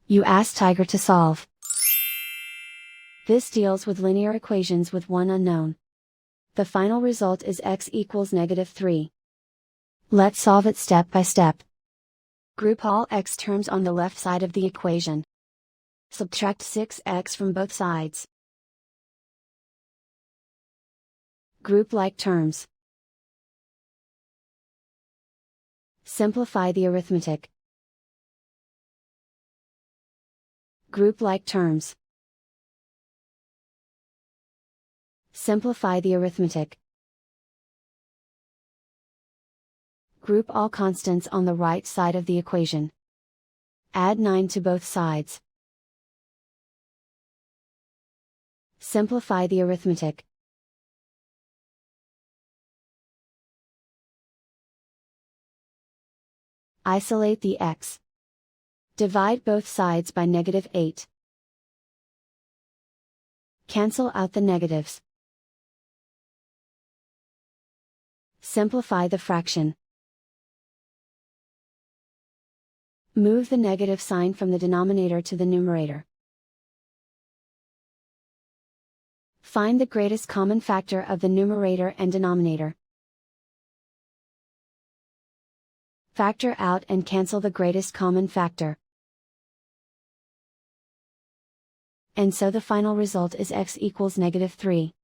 You ask Tiger to solve. This deals with linear equations with one unknown. The final result is x equals -3. Let's solve it step by step. Group all x terms on the left side of the equation. Subtract 6x from both sides. Group like terms. Simplify the arithmetic. Group like terms. Simplify the arithmetic. Group all constants on the right side of the equation. Add 9 to both sides. Simplify the arithmetic. Isolate the x. Divide both sides by -8. Cancel out the negatives. Simplify the fraction. Move the negative sign from the denominator to the numerator. Find the greatest common factor of the numerator and denominator. Factor out and cancel the greatest common factor. And so the final result is x equals -3.